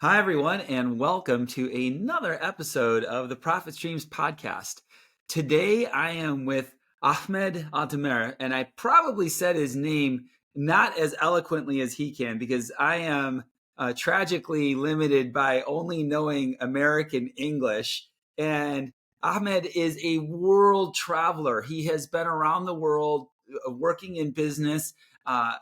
Hi, everyone, and welcome to another episode of the Profit Streams podcast. Today, I am with Ahmed AlTammar, and I probably said his name not as eloquently as he can because I am tragically limited by only knowing American English. And Ahmed is a world traveler. He has been around the world working in business.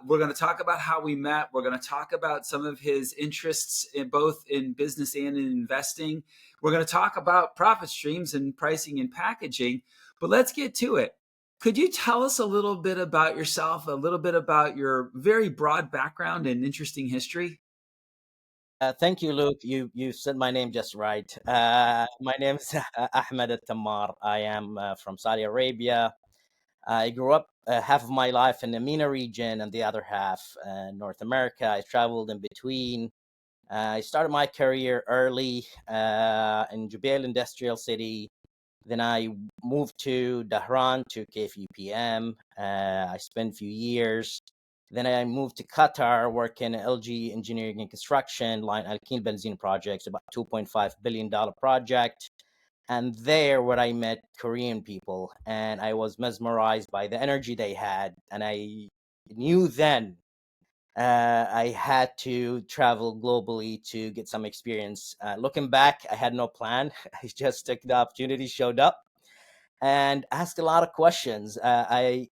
We're going to talk about how we met. We're going to talk about some of his interests in both in business and in investing. We're going to talk about profit streams and pricing and packaging. But let's get to it. Could you tell us a little bit about yourself, a little bit about your very broad background and interesting history? Thank you, Luke. You said my name just right. My name is Ahmed AlTammar. I am from Saudi Arabia. I grew up half of my life in the MENA region and the other half North America. I traveled in between. I started my career early in Jubail Industrial City. Then I moved to Dahran to KFUPM. I spent a few years. Then I moved to Qatar, working in LG Engineering and Construction, Line Alkene Benzene projects, about $2.5 billion project. And there, where I met Korean people, and I was mesmerized by the energy they had. And I knew then I had to travel globally to get some experience. Looking back, I had no plan. I just took the opportunity, showed up, and asked a lot of questions. In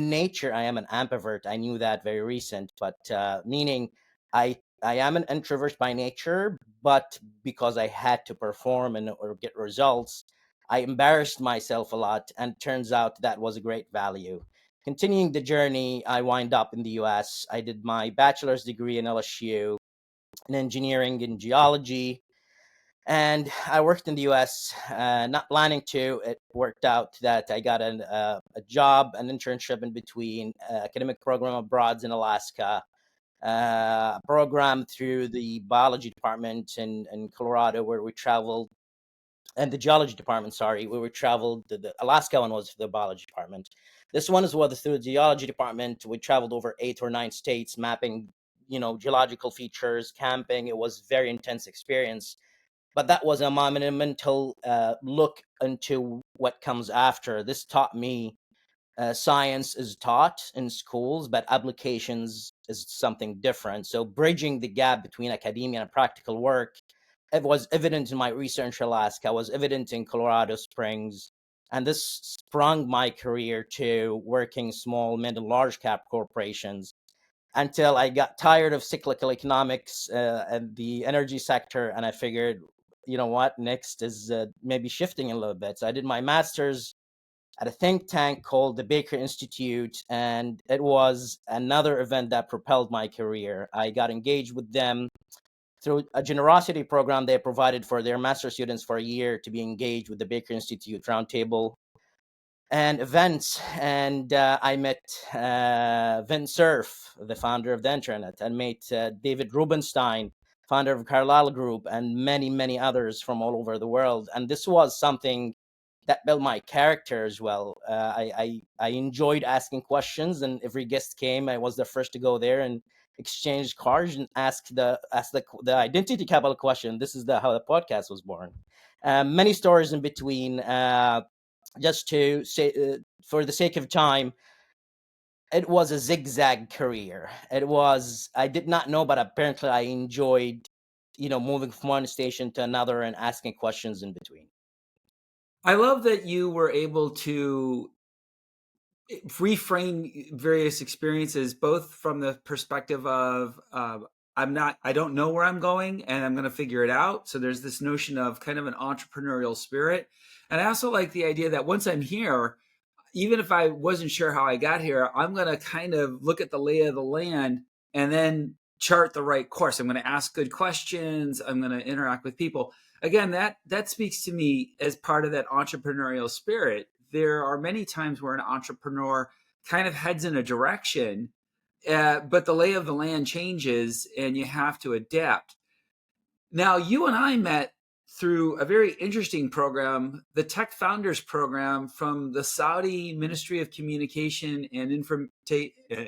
nature, I am an ambivert. I knew that very recent, but meaning I am an introvert by nature, but because I had to perform and or get results, I embarrassed myself a lot, and turns out that was a great value. Continuing the journey, I wind up in the U.S. I did my bachelor's degree in LSU in engineering and geology, and I worked in the U.S. Not planning to. It worked out that I got a job, an internship in between, academic program abroad in Alaska, program through the biology department in Colorado, where we traveled, and the geology department, sorry, where we traveled. The Alaska one was the biology department. This one is was through the geology department. We traveled over 8 or 9 states, mapping, geological features, camping. It was very intense experience, but that was a monumental look into what comes after. This taught me science is taught in schools, but applications is something different. So bridging the gap between academia and practical work, it was evident in my research in Alaska, was evident in Colorado Springs, and this sprung my career to working small, mid, and large cap corporations until I got tired of cyclical economics and the energy sector, and I figured, you know what, next is maybe shifting a little bit. So I did my master's at a think tank called the Baker Institute, and it was another event that propelled my career. I got engaged with them through a generosity program they provided for their master students for a year to be engaged with the Baker Institute Roundtable and events. And I met Vint Cerf, the founder of the internet, and met David Rubenstein, founder of Carlyle Group, and many, many others from all over the world. And this was something that built my character as well. I enjoyed asking questions, and every guest came, I was the first to go there and exchange cards and ask the identity capital question. This is the how the podcast was born. Many stories in between. Just to say, for the sake of time, it was a zigzag career. I did not know, but apparently I enjoyed, moving from one station to another and asking questions in between. I love that you were able to reframe various experiences, both from the perspective of I don't know where I'm going, and I'm going to figure it out. So there's this notion of kind of an entrepreneurial spirit, and I also like the idea that once I'm here, even if I wasn't sure how I got here, I'm going to kind of look at the lay of the land and then chart the right course. I'm going to ask good questions. I'm going to interact with people. Again, that speaks to me as part of that entrepreneurial spirit. There are many times where an entrepreneur kind of heads in a direction, but the lay of the land changes and you have to adapt. Now, you and I met through a very interesting program, the Tech Founders Program from the Saudi Ministry of Communication and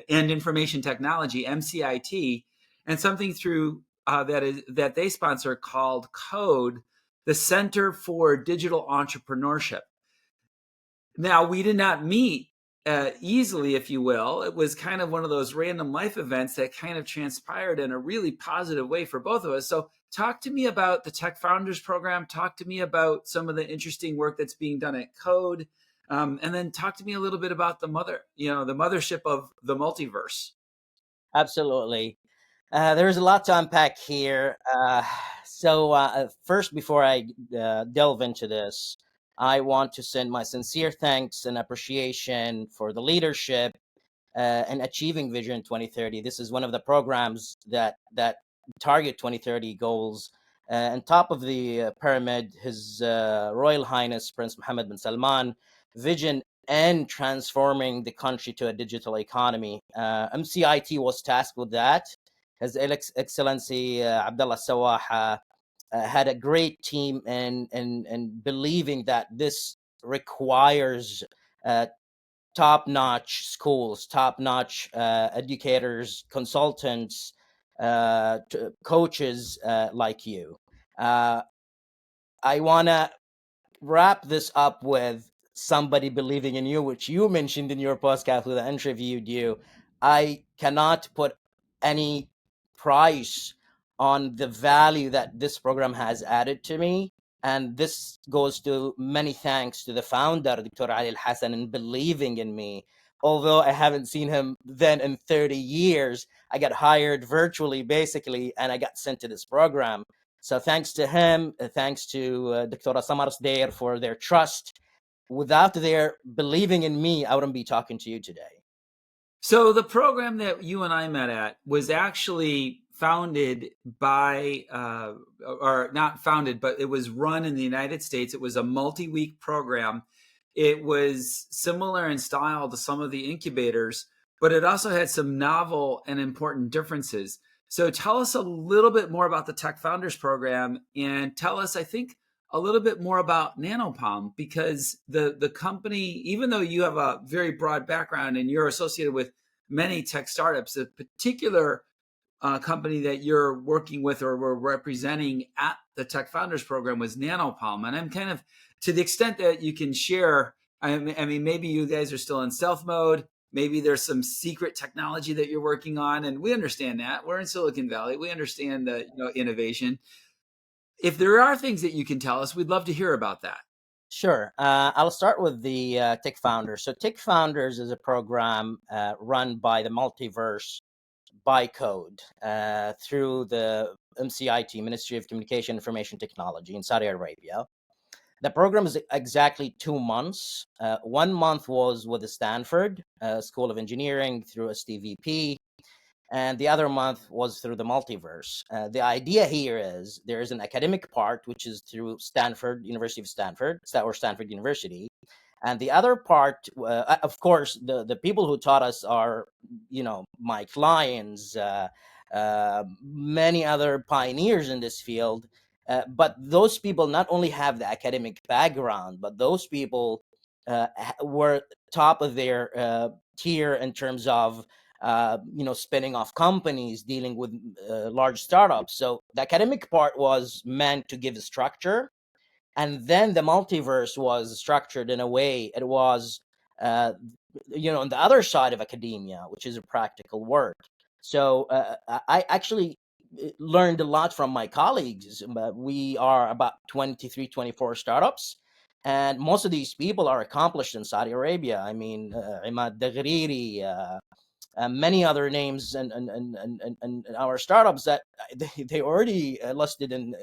Information Technology, MCIT, and something through that they sponsor called Code, the Center for Digital Entrepreneurship. Now, we did not meet easily, if you will. It was kind of one of those random life events that kind of transpired in a really positive way for both of us. So, talk to me about the Tech Founders Program. Talk to me about some of the interesting work that's being done at Code, and then talk to me a little bit about the mothership of the multiverse. Absolutely. There's a lot to unpack here. First, before I delve into this, I want to send my sincere thanks and appreciation for the leadership and achieving Vision 2030. This is one of the programs that target 2030 goals. On top of the pyramid, His Royal Highness Prince Mohammed bin Salman, vision and transforming the country to a digital economy. MCIT was tasked with that. His Excellency Abdullah Sawah had a great team and believing that this requires uh, top-notch schools, top-notch educators, consultants, coaches like you. Uh, I want to wrap this up with somebody believing in you, which you mentioned in your podcast when I interviewed you. I cannot put any price on the value that this program has added to me. And this goes to many thanks to the founder, Dr. Ali Al Hassan, in believing in me. Although I haven't seen him then in 30 years, I got hired virtually, basically, and I got sent to this program. So thanks to him, thanks to Dr. Samars there for their trust. Without their believing in me, I wouldn't be talking to you today. So the program that you and I met at was actually founded by, or not founded, but it was run in the United States. It was a multi-week program. It was similar in style to some of the incubators, but it also had some novel and important differences. So tell us a little bit more about the Tech Founders Program, and tell us, I think, a little bit more about Nanopalm, because the company, even though you have a very broad background and you're associated with many tech startups, the particular company that you're working with or were representing at the Tech Founders Program was Nanopalm. And I'm kind of, to the extent that you can share, I mean, maybe you guys are still in stealth mode. Maybe there's some secret technology that you're working on, and we understand that. We're in Silicon Valley. We understand the innovation. If there are things that you can tell us, we'd love to hear about that. Sure. I'll start with the Tech Founders. So Tech Founders is a program run by the Multiverse by Code through the MCIT, Ministry of Communication Information Technology in Saudi Arabia. The program is exactly 2 months. 1 month was with the Stanford School of Engineering through STVP, and the other month was through the Multiverse. The idea here is there is an academic part, which is through Stanford, University of Stanford, or Stanford University. And the other part, of course, the people who taught us are, my clients, many other pioneers in this field. But those people not only have the academic background, but those people were top of their tier in terms of spinning off companies, dealing with large startups. So the academic part was meant to give a structure, and then the multiverse was structured in a way it was, on the other side of academia, which is a practical work. So I actually learned a lot from my colleagues. We are about 23, 24 startups. And most of these people are accomplished in Saudi Arabia. I mean, Imad Daghriri, many other names and our startups that they already listed in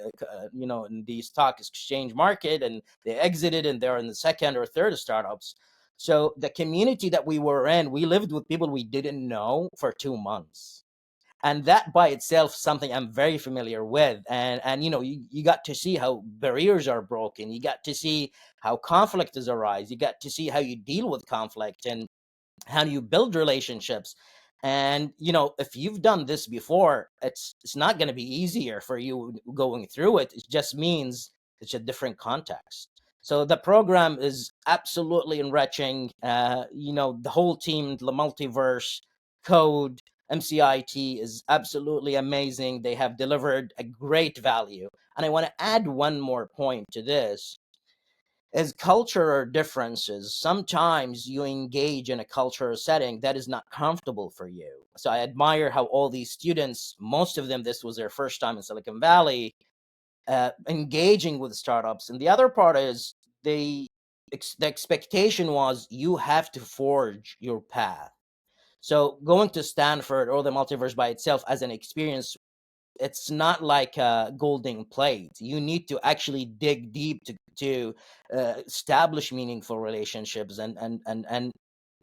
in the stock exchange market, and they exited and they're in the second or third startups. So the community that we were in, we lived with people we didn't know for 2 months, and that by itself something I'm very familiar with. And you got to see how barriers are broken, you got to see how conflict is arise, you got to see how you deal with conflict and how do you build relationships. And if you've done this before, it's not going to be easier for you going through it. It just means it's a different context. So the program is absolutely enriching. The whole team, the multiverse, Code, MCIT is absolutely amazing. They have delivered a great value. And I want to add one more point to this. As cultural differences, sometimes you engage in a cultural setting that is not comfortable for you. So I admire how all these students, most of them, this was their first time in Silicon Valley, engaging with startups. And the other part is they the expectation was you have to forge your path. So going to Stanford or the multiverse by itself as an experience, it's not like a golden plate. You need to actually dig deep to establish meaningful relationships and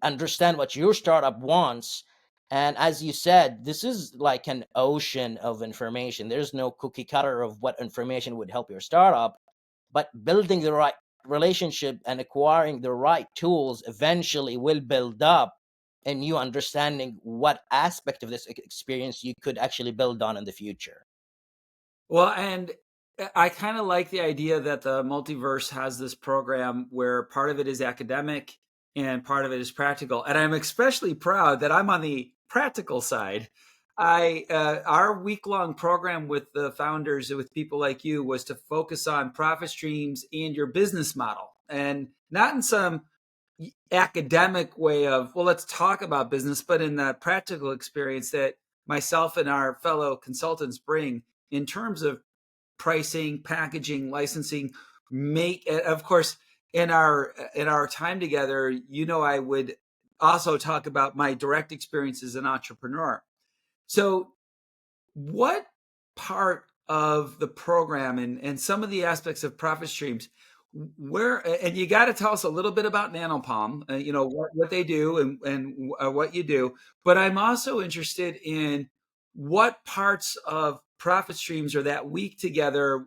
understand what your startup wants. And as you said, this is like an ocean of information. There's no cookie cutter of what information would help your startup, but building the right relationship and acquiring the right tools eventually will build up and you understanding what aspect of this experience you could actually build on in the future. Well, and I kind of like the idea that the multiverse has this program where part of it is academic and part of it is practical. And I'm especially proud that I'm on the practical side. I Our week long program with the founders, with people like you, was to focus on profit streams and your business model, and not in some academic way of, well, let's talk about business, but in the practical experience that myself and our fellow consultants bring in terms of pricing, packaging, licensing. Make, of course, in our time together, I would also talk about my direct experience as an entrepreneur. So what part of the program and some of the aspects of profit streams, where, and you got to tell us a little bit about Nanopalm, what they do and what you do, but I'm also interested in what parts of profit streams or that week together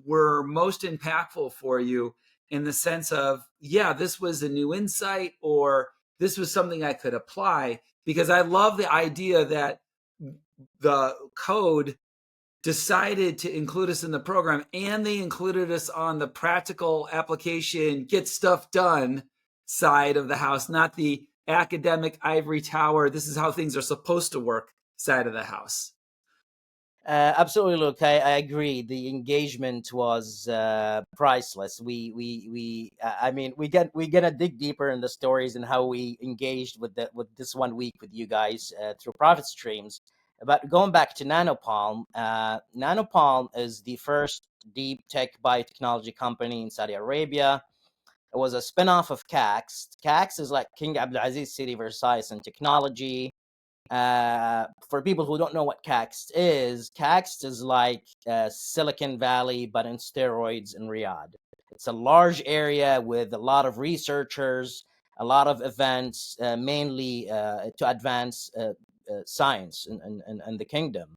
were most impactful for you, in the sense of, yeah, this was a new insight, or this was something I could apply. Because I love the idea that the code decided to include us in the program, and they included us on the practical application, get stuff done side of the house, not the academic ivory tower, this is how things are supposed to work side of the house. Absolutely, Luke. I agree. The engagement was priceless. I mean, we gonna dig deeper in the stories and how we engaged with this one week with you guys through profit streams. But going back to Nanopalm, Nanopalm is the first deep tech biotechnology company in Saudi Arabia. It was a spinoff of CAX. CAX is like King Abdulaziz City for Science and Technology. For people who don't know what Caxt is like Silicon Valley, but in steroids in Riyadh. It's a large area with a lot of researchers, a lot of events, mainly to advance science in the kingdom.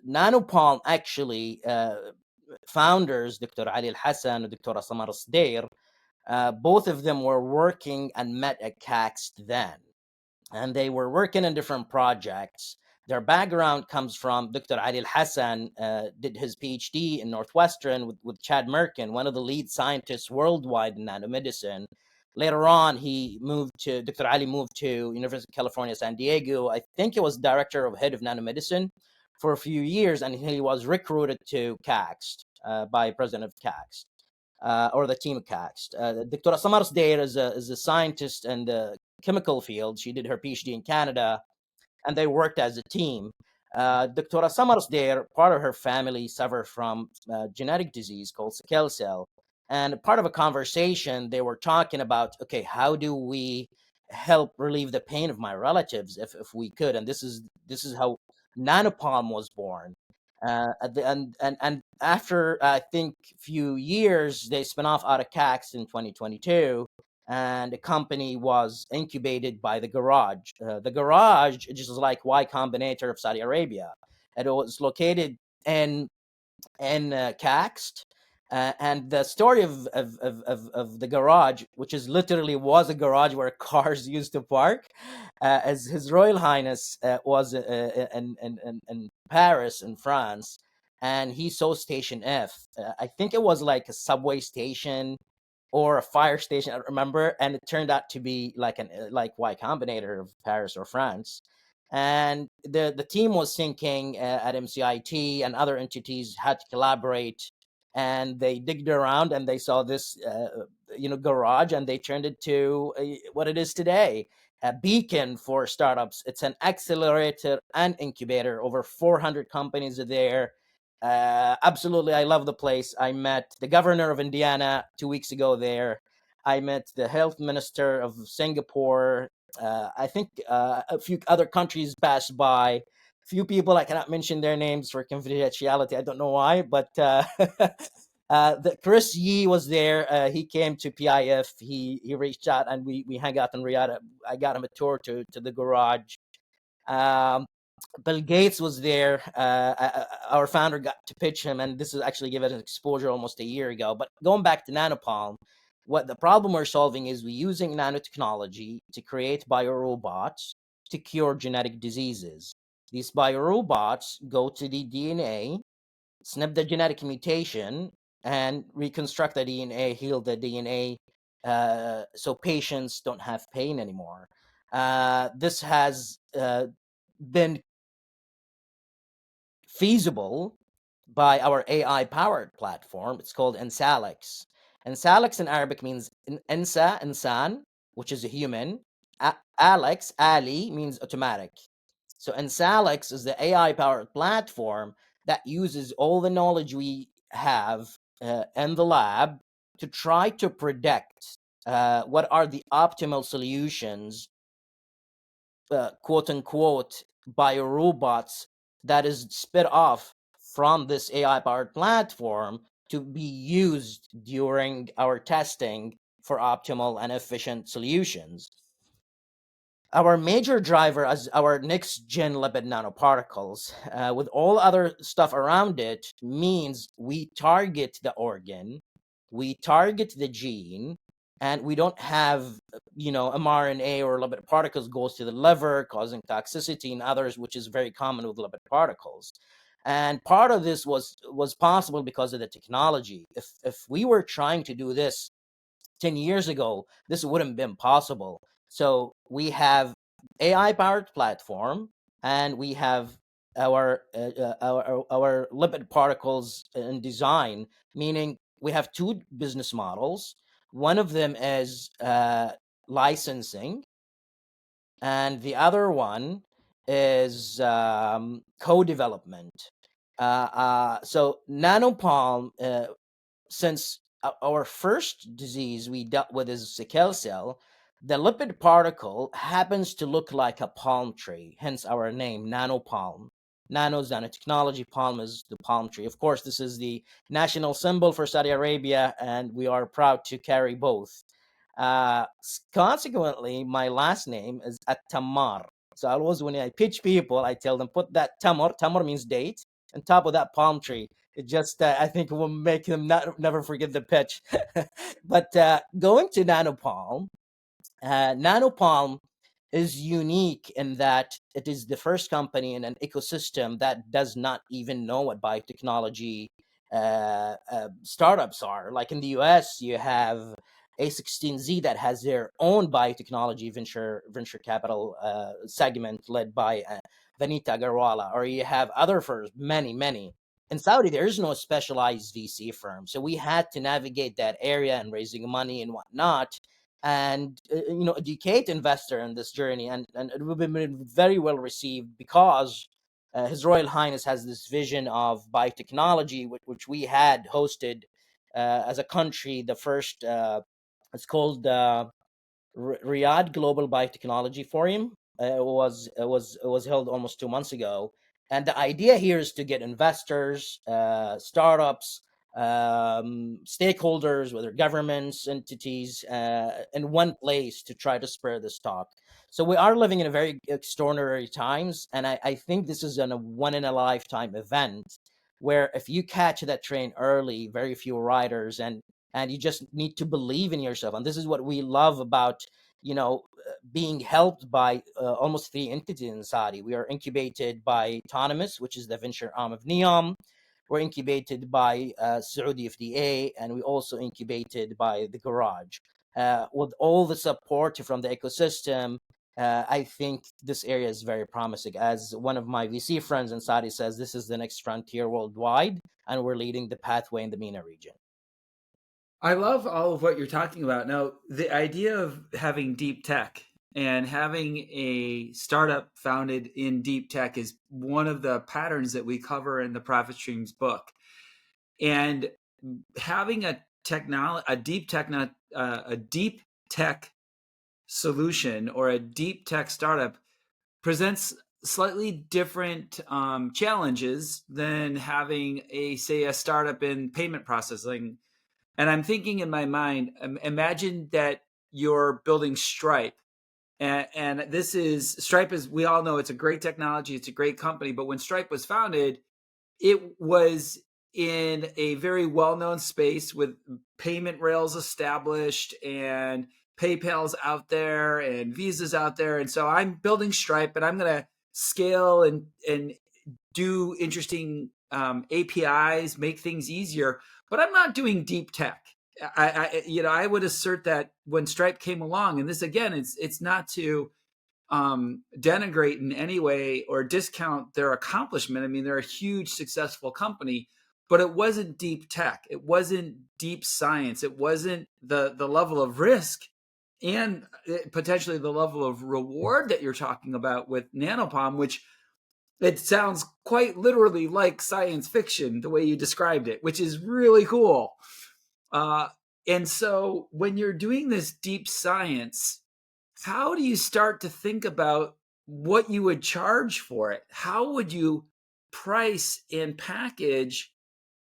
Nanopalm actually, founders, Dr. Ali Al Hassan and Dr. Samar Sdair, both of them were working and met at Caxt then, and they were working in different projects. Their background comes from Dr. Ali Al Hassan, did his PhD in Northwestern with Chad Merkin, one of the lead scientists worldwide in nanomedicine. Later on, Dr. Ali moved to University of California, San Diego. I think he was director of head of nanomedicine for a few years, and he was recruited to CAXT by president of CAXT. Or the team of CAXT. Dr. Samar Sdair is a scientist in the chemical field. She did her PhD in Canada, and they worked as a team. Dr. Samar Sdair, part of her family suffered from genetic disease called sickle cell. And part of a conversation, they were talking about, okay, how do we help relieve the pain of my relatives if we could? And this is how Nanopalm was born. And after I think few years, they spun off out of CAX in 2022, and the company was incubated by the Garage. The Garage, just like Y Combinator of Saudi Arabia, and it was located in Caxt. And the story of the garage, which is literally was a garage where cars used to park, as His Royal Highness was in Paris, in France, and he saw Station F. I think it was like a subway station or a fire station, I don't remember, and it turned out to be like like Y Combinator of Paris or France. And the team was thinking at MCIT and other entities had to collaborate, and they digged around and they saw this garage, and they turned it to what it is today, a beacon for startups. It's an accelerator and incubator. Over 400 companies are there. Absolutely, I love the place. I met the governor of Indiana 2 weeks ago there. I met the health minister of Singapore. I think a few other countries passed by. Few people, I cannot mention their names for confidentiality. I don't know why, but the Chris Yee was there. He came to PIF. He reached out and we hung out in Riyadh. I got him a tour to the garage. Um, Bill Gates was there. Our founder got to pitch him, and this is actually given an exposure almost a year ago. But going back to Nanopalm, what the problem we're solving is we're using nanotechnology to create biorobots to cure genetic diseases. These biorobots go to the DNA, snip the genetic mutation, and reconstruct the DNA, heal the DNA, so patients don't have pain anymore. This has been feasible by our AI powered platform. It's called Ensalix. Ensalix in Arabic means Insa, Insan, which is a human. Alex, Ali, means automatic. So Ensalix is the AI powered platform that uses all the knowledge we have in the lab to try to predict what are the optimal solutions, quote unquote, biorobots that is spit off from this AI powered platform to be used during our testing for optimal and efficient solutions. Our major driver as our next gen lipid nanoparticles, with all other stuff around it, means we target the organ, we target the gene, and we don't have mRNA or lipid particles goes to the liver causing toxicity and others, which is very common with lipid particles. And part of this was possible because of the technology. If we were trying to do this 10 years ago, this wouldn't have been possible. So we have AI powered platform, and we have our lipid particles in design, meaning we have two business models. One of them is licensing, and the other one is co-development. So Nanopalm, since our first disease we dealt with is sickle cell, the lipid particle happens to look like a palm tree, hence our name, Nanopalm. Nano is nanotechnology, palm is the palm tree. Of course, this is the national symbol for Saudi Arabia, and we are proud to carry both. Consequently, my last name is AlTammar. So I always, when I pitch people, I tell them, put that tamar, tamar means date, on top of that palm tree. It just, I think, will make them never forget the pitch. But going to Nanopalm, Nanopalm is unique in that it is the first company in an ecosystem that does not even know what biotechnology startups are. Like in the US, you have A16Z that has their own biotechnology venture capital segment led by Vanita Agarwala, or you have other firms, many. In Saudi, there is no specialized VC firm, so we had to navigate that area and raising money and whatnot, and educate investor in this journey, and it will be very well received because His Royal Highness has this vision of biotechnology, which we had hosted as a country. The first, it's called Riyadh Global Biotechnology Forum. It was held almost 2 months ago, and the idea here is to get investors, startups, stakeholders, whether governments, entities, in one place to try to spread this talk. So we are living in a very extraordinary times, and I think this is a one in a lifetime event where if you catch that train early, very few riders, and you just need to believe in yourself. And this is what we love about being helped by almost three entities in Saudi. We are incubated by Autonomous, which is the venture arm of Neom. We're incubated by Saudi FDA, and we also incubated by the Garage. With all the support from the ecosystem, I think this area is very promising. As one of my VC friends in Saudi says, this is the next frontier worldwide, and we're leading the pathway in the MENA region. I love all of what you're talking about. Now, the idea of having deep tech and having a startup founded in deep tech is one of the patterns that we cover in the Profit Streams book. And having a technology, a deep tech solution or a deep tech startup presents slightly different challenges than having say a startup in payment processing. And I'm thinking in my mind, imagine that you're building Stripe. And this is Stripe, as we all know, it's a great technology, it's a great company. But when Stripe was founded, it was in a very well-known space with payment rails established and PayPal's out there and Visa's out there. And so I'm building Stripe, and I'm going to scale and do interesting APIs, make things easier. But I'm not doing deep tech. I would assert that when Stripe came along, and this again, it's not to denigrate in any way or discount their accomplishment. I mean, they're a huge successful company, but it wasn't deep tech. It wasn't deep science. It wasn't the level of risk and potentially the level of reward that you're talking about with Nanopalm, which it sounds quite literally like science fiction, the way you described it, which is really cool. Uh, and so when you're doing this deep science, how do you start to think about what you would charge for it? How would you price and package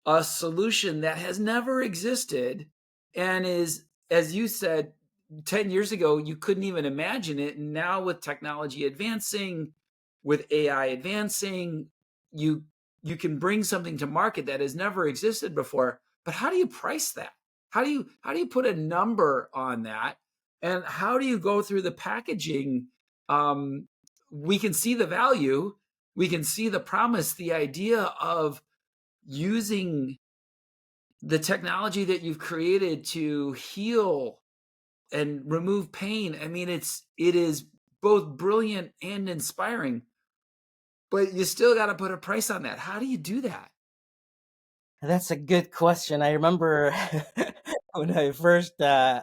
a solution that has never existed and is, as you said, 10 years ago, you couldn't even imagine it. And now with technology advancing, with AI advancing, you you can bring something to market that has never existed before. But how do you price that? How do you put a number on that? And how do you go through the packaging? We can see the value, we can see the promise, the idea of using the technology that you've created to heal and remove pain. I mean, it is both brilliant and inspiring, but you still got to put a price on that. How do you do that? That's a good question. I remember when I first I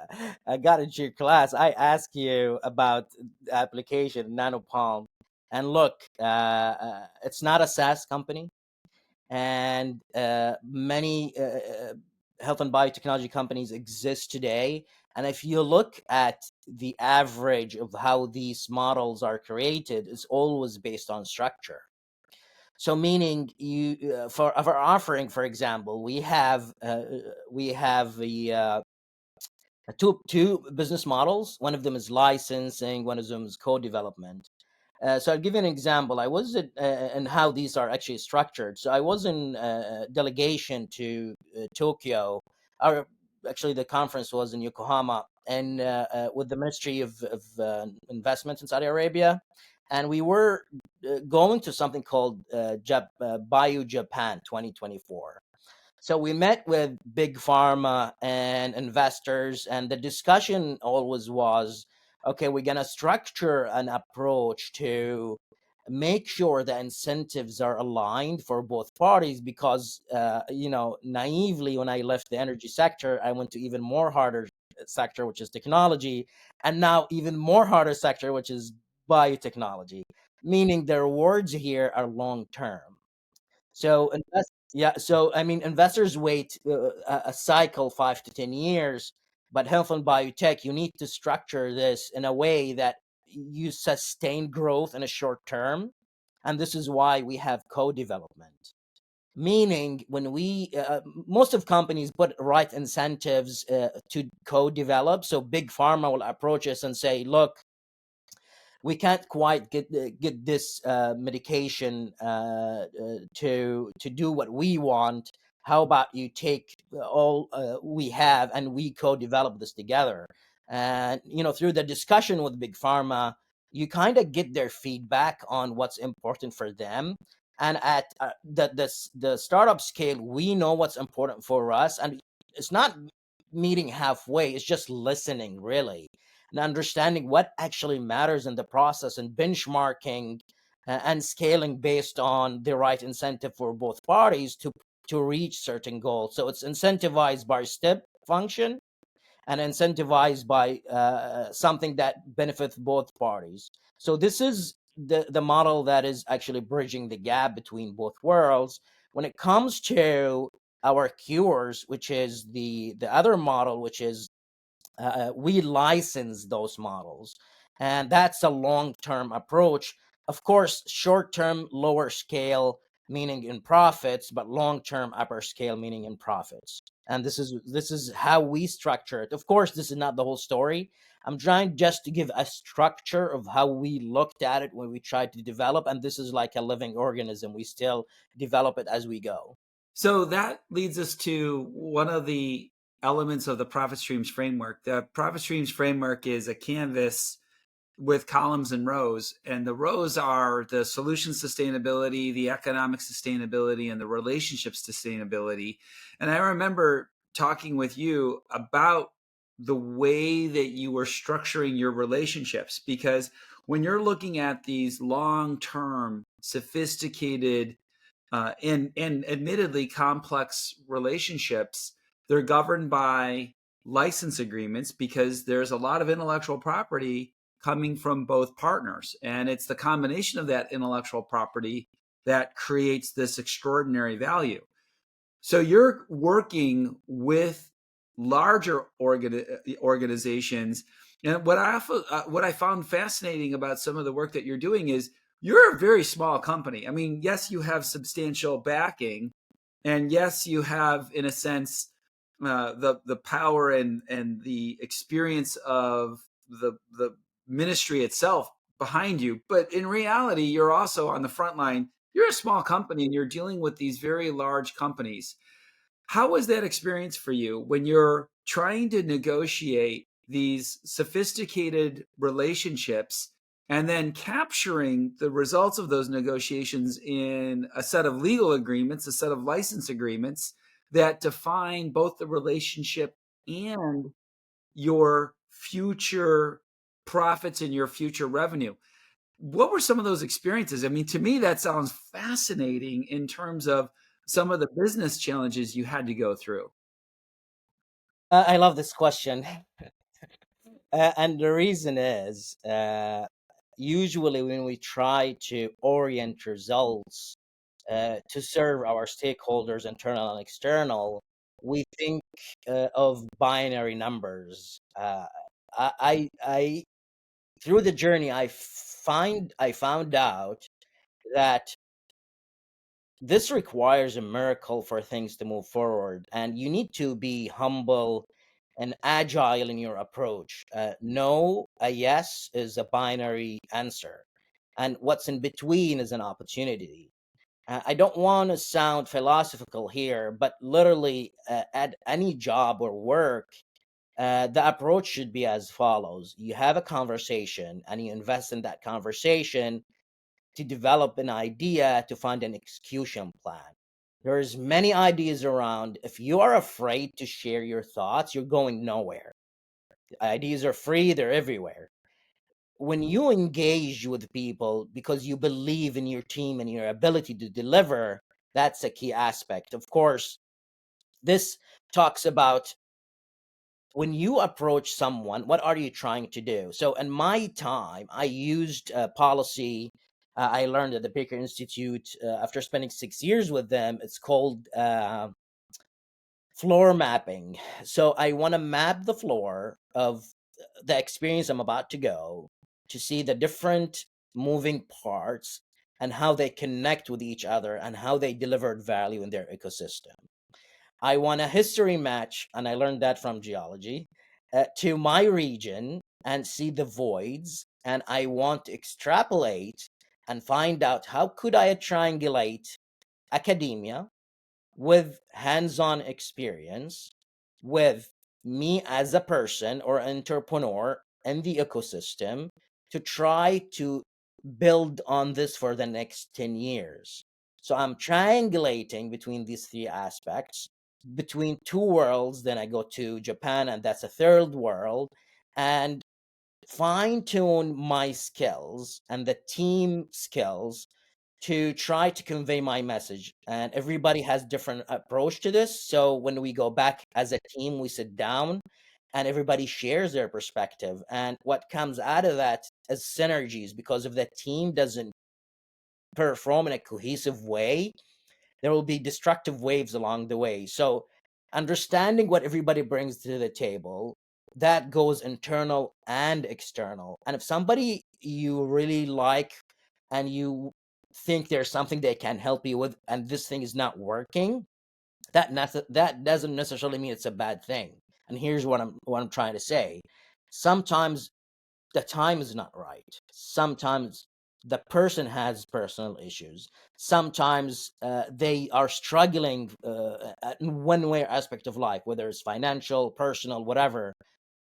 got into your class, I asked you about the application Nanopalm. And look, it's not a SaaS company, and many health and biotechnology companies exist today. And if you look at the average of how these models are created, it's always based on structure. So meaning you for our offering, for example, we have the two business models. One of them is licensing, one of them is co-development. So I'll give you an example. I was and how these are actually structured. So I was in delegation to Tokyo, or actually the conference was in Yokohama, and with the Ministry of Investment in Saudi Arabia, and we were going to something called Bio Japan 2024. So we met with big pharma and investors, and the discussion always was, okay, we're going to structure an approach to make sure the incentives are aligned for both parties, because naively, when I left the energy sector, I went to even more harder sector, which is technology, and now even more harder sector, which is biotechnology, meaning the rewards here are long term. So so I mean, investors wait a cycle 5 to 10 years, but health and biotech, you need to structure this in a way that you sustain growth in a short term, and this is why we have co-development. Meaning, when we most of companies put right incentives to co-develop, so big pharma will approach us and say, "Look, we can't quite get this medication to do what we want. How about you take all we have and we co-develop this together?" And through the discussion with big pharma, you kind of get their feedback on what's important for them. And at the startup scale, we know what's important for us, and it's not meeting halfway. It's just listening, really, and understanding what actually matters in the process, and benchmarking and scaling based on the right incentive for both parties to reach certain goals. So it's incentivized by step function and incentivized by something that benefits both parties. So this is the model that is actually bridging the gap between both worlds. When it comes to our cures, which is the other model, which is we license those models, and that's a long-term approach. Of course, short-term, lower scale, meaning in profits, but long-term, upper scale, meaning in profits. And this is how we structure it. Of course, this is not the whole story. I'm trying just to give a structure of how we looked at it when we tried to develop, and this is like a living organism. We still develop it as we go. So that leads us to one of the elements of the profit streams framework. The profit streams framework is a canvas with columns and rows, and the rows are the solution sustainability, the economic sustainability, and the relationship sustainability. And I remember talking with you about the way that you were structuring your relationships, because when you're looking at these long-term sophisticated and admittedly complex relationships, they're governed by license agreements because there's a lot of intellectual property coming from both partners. And it's the combination of that intellectual property that creates this extraordinary value. So you're working with larger organizations. And what I found fascinating about some of the work that you're doing is you're a very small company. I mean, yes, you have substantial backing, and yes, you have, in a sense, the power and the experience of the ministry itself behind you. But in reality, you're also on the front line. You're a small company, and you're dealing with these very large companies. How was that experience for you when you're trying to negotiate these sophisticated relationships and then capturing the results of those negotiations in a set of legal agreements, a set of license agreements that define both the relationship and your future profits and your future revenue? What were some of those experiences? I mean, to me, that sounds fascinating in terms of some of the business challenges you had to go through. I love this question. And the reason is usually when we try to orient results to serve our stakeholders, internal and external, we think of binary numbers. I through the journey, I found out that this requires a miracle for things to move forward, and you need to be humble and agile in your approach. No, a yes is a binary answer, and what's in between is an opportunity. I don't want to sound philosophical here, but literally, at any job or work, the approach should be as follows: you have a conversation and you invest in that conversation to develop an idea to find an execution plan. There's many ideas around. If you are afraid to share your thoughts, you're going nowhere. Ideas are free, they're everywhere. When you engage with people because you believe in your team and your ability to deliver, that's a key aspect. Of course, this talks about when you approach someone, what are you trying to do? So, in my time, I used a policy I learned at the Baker Institute after spending 6 years with them. It's called floor mapping. So, I want to map the floor of the experience I'm about to go to see the different moving parts and how they connect with each other and how they delivered value in their ecosystem. I want a history match, and I learned that from geology, to my region and see the voids. And I want to extrapolate and find out how could I triangulate academia with hands-on experience with me as a person or entrepreneur in the ecosystem to try to build on this for the next 10 years. So I'm triangulating between these three aspects, between two worlds. Then I go to Japan, and that's a third world, and fine tune my skills and the team skills to try to convey my message. And everybody has different approach to this. So when we go back as a team, we sit down and everybody shares their perspective. And what comes out of that is synergies, because if the team doesn't perform in a cohesive way, there will be destructive waves along the way. So understanding what everybody brings to the table, that goes internal and external. And if somebody you really like and you think there's something they can help you with and this thing is not working, that doesn't necessarily mean it's a bad thing. And here's what I'm trying to say. Sometimes the time is not right. Sometimes the person has personal issues. Sometimes they are struggling in one way or aspect of life, whether it's financial, personal, whatever.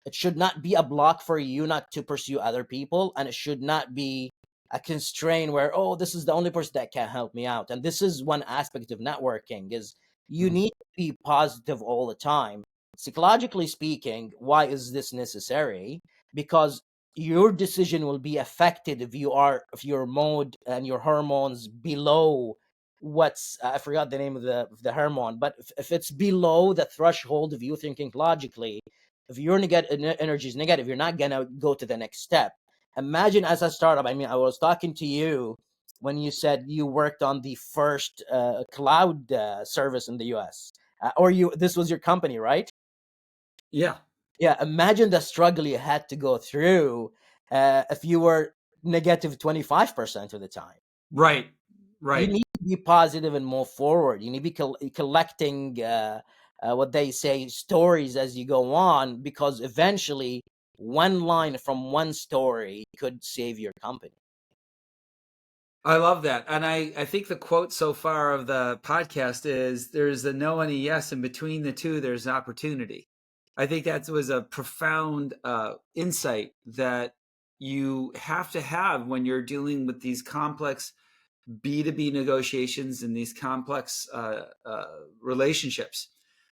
It should not be a block for you not to pursue other people, and it should not be a constraint where, oh, this is the only person that can help me out. And this is one aspect of networking, is you Mhm. need to be positive all the time. Psychologically speaking, why is this necessary? Because your decision will be affected if your mode and your hormones below what's I forgot the name of the hormone, but if it's below the threshold of you thinking logically, if your energy is negative, you're not gonna go to the next step. Imagine as a startup. I mean, I was talking to you when you said you worked on the first cloud service in the US, or you this was your company, right? Yeah. Yeah, imagine the struggle you had to go through if you were negative 25% of the time. Right. You Right. need to be positive and move forward. You need to be collecting what they say stories as you go on, because eventually one line from one story could save your company. I love that. And I think the quote so far of the podcast is there's a no and a yes, and between the two, there's an opportunity. I think that was a profound insight that you have to have when you're dealing with these complex B2B negotiations and these complex relationships.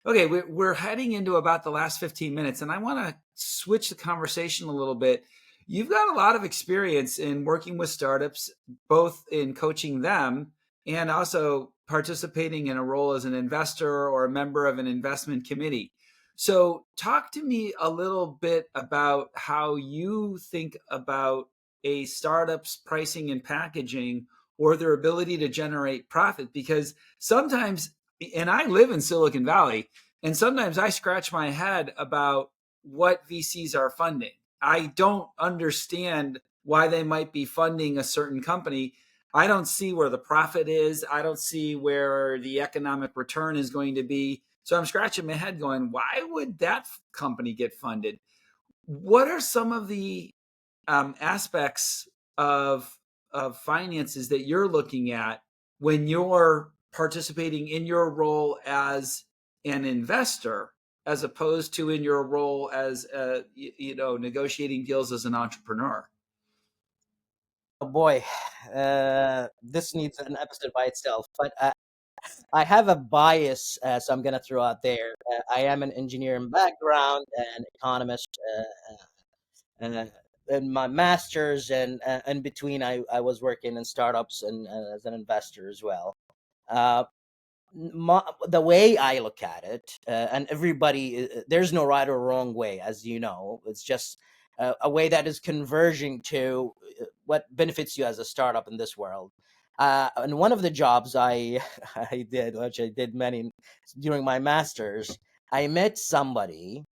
Okay, we're heading into about the last 15 minutes, and I want to switch the conversation a little bit. You've got a lot of experience in working with startups, both in coaching them and also participating in a role as an investor or a member of an investment committee. So, talk to me a little bit about how you think about a startup's pricing and packaging or their ability to generate profit, because sometimes, and I live in Silicon Valley, and sometimes I scratch my head about what VCs are funding. I don't understand why they might be funding a certain company. I don't see where the profit is. I don't see where the economic return is going to be. So I'm scratching my head going, why would that company get funded? What are some of the aspects of finances that you're looking at when you're participating in your role as an investor, as opposed to in your role as negotiating deals as an entrepreneur? Oh boy, this needs an episode by itself. But I have a bias, so I'm going to throw out there. I am an engineer in background, an economist. Uh, in my master's, and in between, I was working in startups and as an investor as well. Uh, the way I look at it, and everybody, there's no right or wrong way, as you know. It's just a way that is converging to what benefits you as a startup in this world. And one of the jobs I I did, which I did many during my masters, I met somebody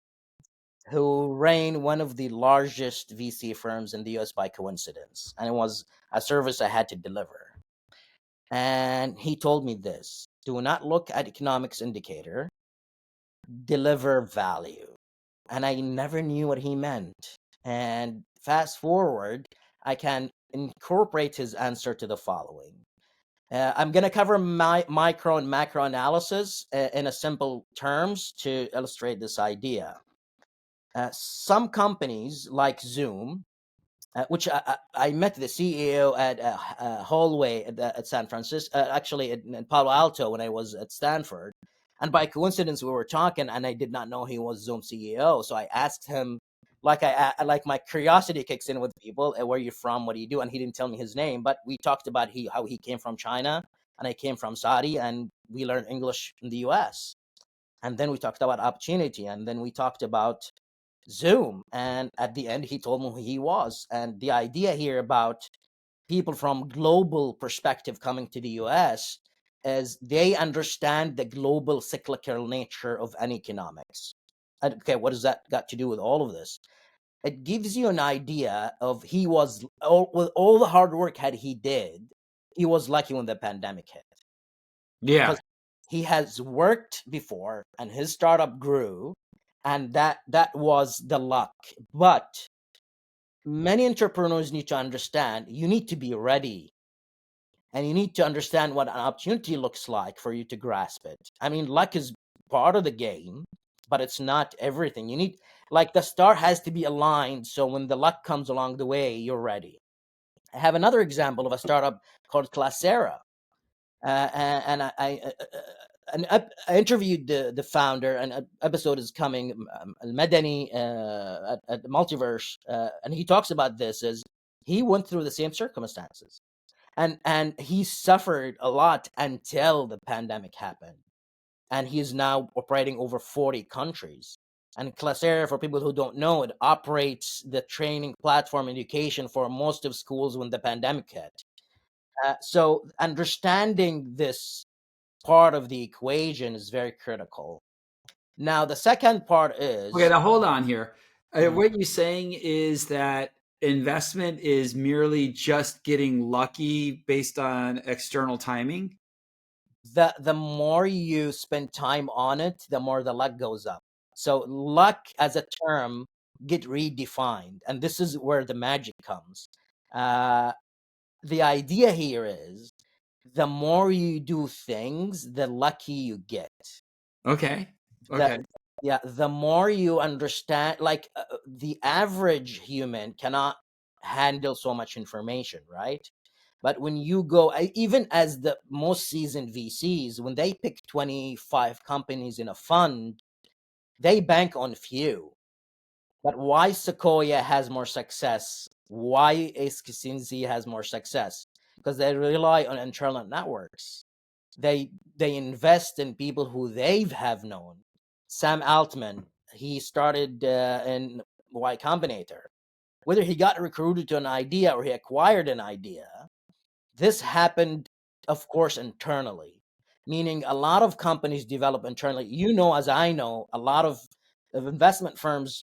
who ran one of the largest VC firms in the US by coincidence. And it was a service I had to deliver. And he told me this: do not look at economics indicator, deliver value. And I never knew what he meant. And fast forward, I can incorporate his answer to the following. I'm going to cover my micro and macro analysis in a simple terms to illustrate this idea. Some companies like Zoom which I met the CEO at a hallway at San Francisco, actually in Palo Alto when I was at Stanford. And by coincidence, we were talking, and I did not know he was Zoom CEO. So I asked him, like my curiosity kicks in with people, where are you from? What do you do? And he didn't tell me his name, but we talked about how he came from China, and I came from Saudi, and we learned English in the US. And then we talked about opportunity, and then we talked about Zoom. And at the end, he told me who he was. And the idea here about people from global perspective coming to the US is they understand the global cyclical nature of an economics. And, okay, what does that got to do with all of this? It gives you an idea of with all the hard work that he did, he was lucky when the pandemic hit, Yeah. because he has worked before and his startup grew, and that was the luck. But many entrepreneurs need to understand you need to be ready, and you need to understand what an opportunity looks like for you to grasp it. I mean, luck is part of the game, but it's not everything. You need, like, the star has to be aligned, so when the luck comes along the way, you're ready. I have another example of a startup called Classera. And I interviewed the founder, and an episode is coming, Al-Madani, at Multiverse, and he talks about this as he went through the same circumstances, and he suffered a lot until the pandemic happened, and he's now operating over 40 countries. And Classera, for people who don't know, it operates the training platform education for most of schools when the pandemic hit. So understanding this part of the equation is very critical. Now, the second part Okay, is, now hold on here. mm, What you're saying is that investment is merely just getting lucky based on external timing? the more you spend time on it, the more the luck goes up. So luck as a term get redefined, and this is where the magic comes. Uh, the idea here is the more you do things, the lucky you get. Okay. The Okay. Yeah, the more you understand, like, the average human cannot handle so much information, right? But when you go, even as the most seasoned VCs, when they pick 25 companies in a fund, they bank on few. But why Sequoia has more success? Why Ace has more success? Because they rely on internal networks. They invest in people who they have known. Sam Altman, he started in Y Combinator. Whether he got recruited to an idea or he acquired an idea, this happened, of course, internally, meaning a lot of companies develop internally. You know, as I know, a lot of investment firms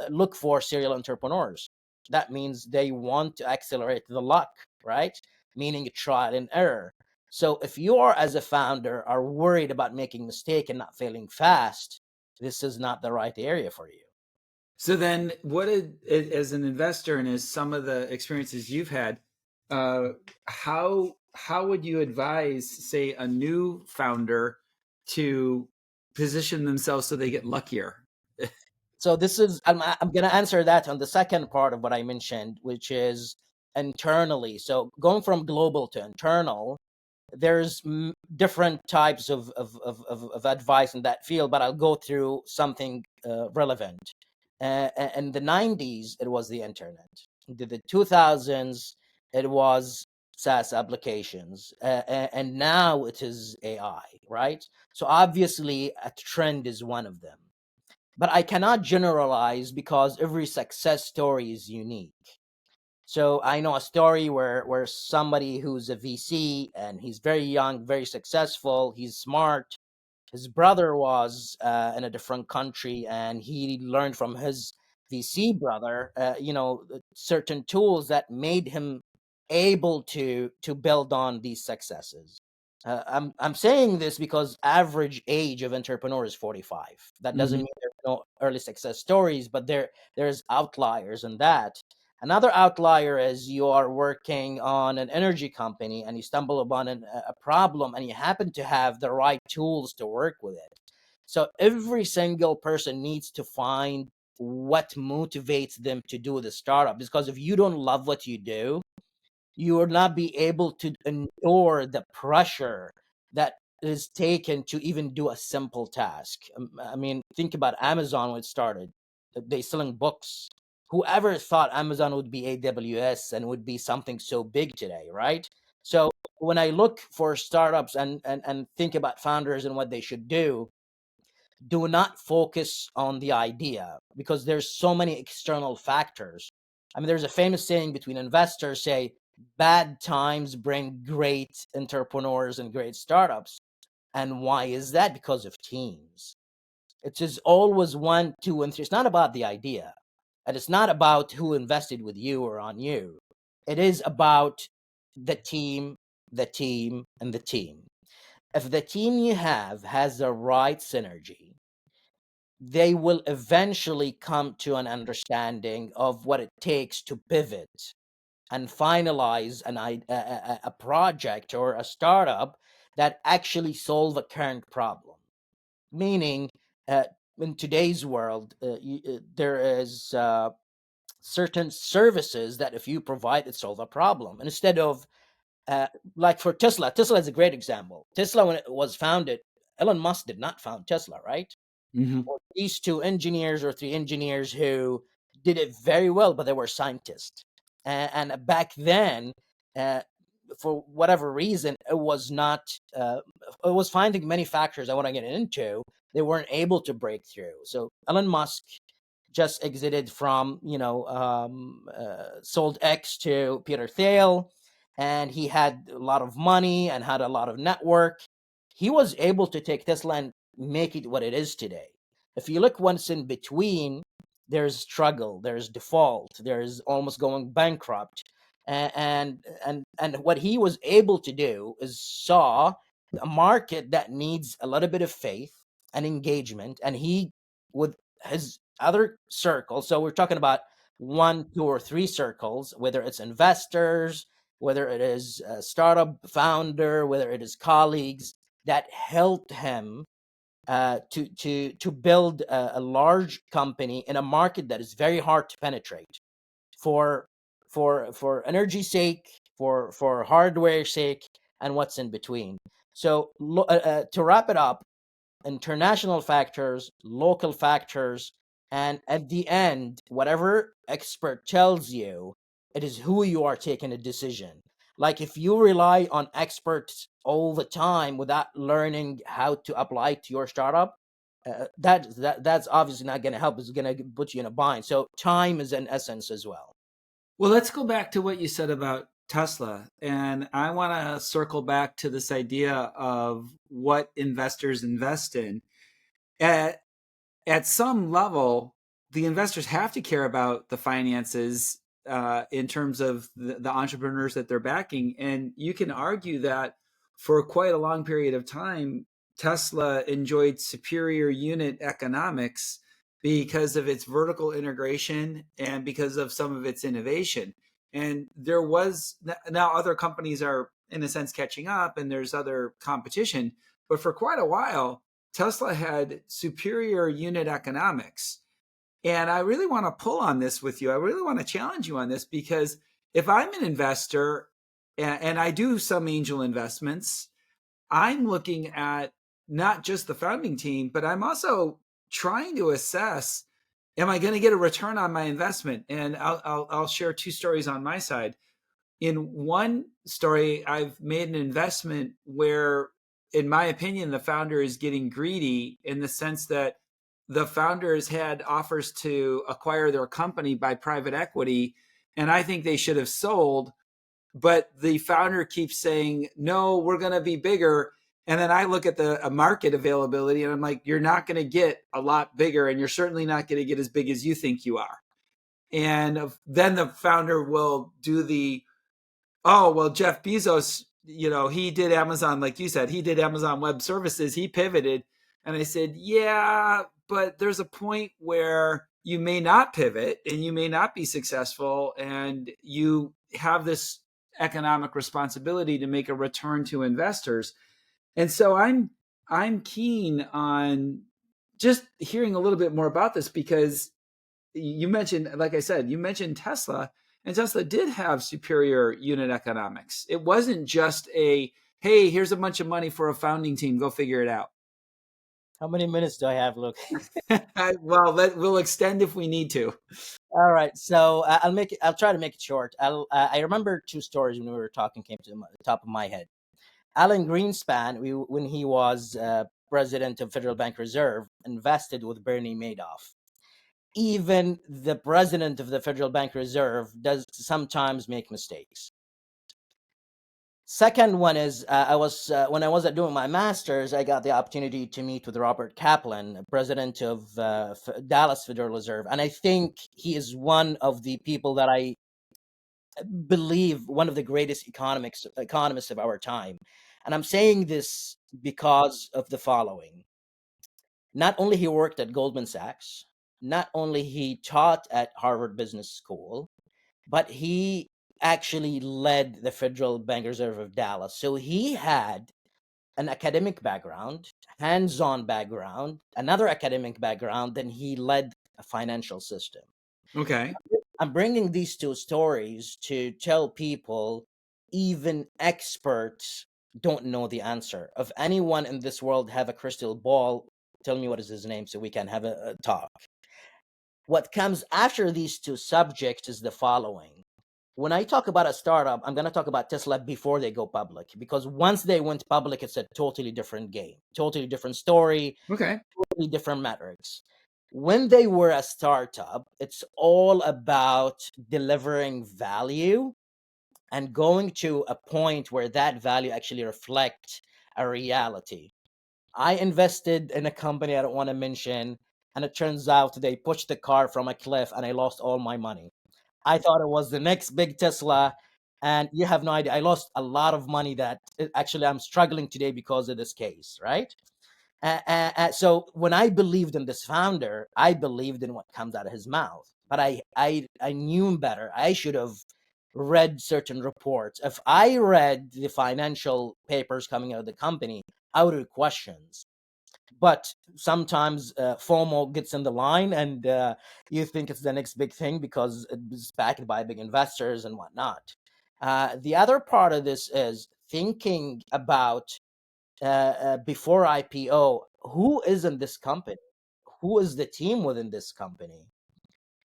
look for serial entrepreneurs. That means they want to accelerate the luck, right? Meaning trial and error. So if you are, as a founder, are worried about making mistake and not failing fast, this is not the right area for you. So then, as an investor and as some of the experiences you've had, uh, how would you advise, say, a new founder to position themselves so they get luckier? So this is, I'm going to answer that on the second part of what I mentioned, which is internally. So going from global to internal, there's different types of advice in that field, but I'll go through something relevant. In the 90s, it was the internet. In the 2000s, it was SaaS applications. And now it is AI, right? So obviously, a trend is one of them. But I cannot generalize because every success story is unique. So I know a story where somebody who's a VC and he's very young, very successful, he's smart. His brother was in a different country, and he learned from his VC brother, certain tools that made him able to build on these successes. I'm saying this because average age of entrepreneur is 45. That doesn't Mhm. mean there's no early success stories, but there's outliers in that. Another outlier is you are working on an energy company and you stumble upon a problem and you happen to have the right tools to work with it. So every single person needs to find what motivates them to do the startup. Because if you don't love what you do, you will not be able to endure the pressure that is taken to even do a simple task. I mean, think about Amazon when it started. They selling books. Whoever thought Amazon would be AWS and would be something so big today, right? So when I look for startups and think about founders and what they should do not focus on the idea, because there's so many external factors. I mean, there's a famous saying between investors, say bad times bring great entrepreneurs and great startups. And why is that? Because of teams. It is always 1, 2, and 3. It's not about the idea, and it's not about who invested with you or on you. It is about the team, the team, and the team. If the team you have has the right synergy, they will eventually come to an understanding of what it takes to pivot and finalize a project or a startup that actually solve a current problem. Meaning, uh, in today's world, there is certain services that if you provide, it solve a problem. And instead of, uh, like for Tesla is a great example. Tesla, when it was founded, Elon Musk did not found Tesla, right? Mm-hmm. Or these 2 engineers or 3 engineers who did it very well, but they were scientists. And back then, uh, for whatever reason, it was not, it was finding many factors I want to get into. They weren't able to break through. So Elon Musk just exited from, sold X to Peter Thiel, and he had a lot of money and had a lot of network. He was able to take Tesla and make it what it is today. If you look once in between, there's struggle, there's default, there's almost going bankrupt. And what he was able to do is saw a market that needs a little bit of faith and engagement, and he, with his other circles, so we're talking about 1, 2, or 3 circles, whether it's investors, whether it is a startup founder, whether it is colleagues, that helped him to build a large company in a market that is very hard to penetrate, for energy sake, for hardware sake, and what's in between. So to wrap it up, international factors, local factors, and at the end, whatever expert tells you, it is who you are taking a decision. Like if you rely on experts all the time without learning how to apply to your startup, that's obviously not going to help. It's going to put you in a bind. So time is an essence as well. Well, let's go back to what you said about Tesla. And I want to circle back to this idea of what investors invest in. At, at some level, the investors have to care about the finances in terms of the entrepreneurs that they're backing. And you can argue that for quite a long period of time, Tesla enjoyed superior unit economics because of its vertical integration and because of some of its innovation. And there was, now other companies are in a sense catching up and there's other competition, but for quite a while, Tesla had superior unit economics. And I really want to pull on this with you. I really want to challenge you on this because if I'm an investor and I do some angel investments, I'm looking at not just the founding team, but I'm also trying to assess, am I going to get a return on my investment? And I'll share 2 stories on my side. In one story, I've made an investment where, in my opinion, the founder is getting greedy in the sense that the founders had offers to acquire their company by private equity, and I think they should have sold. But the founder keeps saying, no, we're going to be bigger. And then I look at the market availability and I'm like, you're not going to get a lot bigger, and you're certainly not going to get as big as you think you are. And then the founder will do the, oh, well, Jeff Bezos, he did Amazon, like you said, he did Amazon Web Services, he pivoted. And I said, yeah, but there's a point where you may not pivot and you may not be successful, and you have this economic responsibility to make a return to investors. And so I'm keen on just hearing a little bit more about this, because you mentioned, like I said, you mentioned Tesla, and Tesla did have superior unit economics. It wasn't just a, hey, here's a bunch of money for a founding team, go figure it out. How many minutes do I have, Luke? Well, we'll extend if we need to. All right, so I'll make it. I'll try to make it short. I remember two stories when we were talking came to the top of my head. Alan Greenspan, when he was president of Federal Bank Reserve, invested with Bernie Madoff. Even the president of the Federal Bank Reserve does sometimes make mistakes. Second one is I was when I was doing my master's, I got the opportunity to meet with Robert Kaplan, president of Dallas Federal Reserve, and I think he is one of the people that I believe one of the greatest economists of our time. And I'm saying this because of the following. Not only he worked at Goldman Sachs, not only he taught at Harvard Business School, but he actually led the Federal Bank Reserve of Dallas. So he had an academic background, hands-on background, another academic background, then he led a financial system. Okay. I'm bringing these two stories to tell people even experts don't know the answer. If anyone in this world have a crystal ball, tell me what is his name so we can have a talk. What comes after these two subjects is the following. When I talk about a startup, I'm going to talk about Tesla before they go public, because once they went public, it's a totally different game, totally different story, Okay. totally different metrics. When they were a startup, it's all about delivering value and going to a point where that value actually reflects a reality. I invested in a company I don't want to mention, and it turns out they pushed the car from a cliff and I lost all my money. I thought it was the next big Tesla, and you have no idea. I lost a lot of money that actually I'm struggling today because of this case, right? So when I believed in this founder, I believed in what comes out of his mouth. But I knew him better. I should have read certain reports. If I read the financial papers coming out of the company, I would have questions. But sometimes FOMO gets in the line, and you think it's the next big thing because it's backed by big investors and whatnot. The other part of this is thinking about before IPO, who is in this company? Who is the team within this company?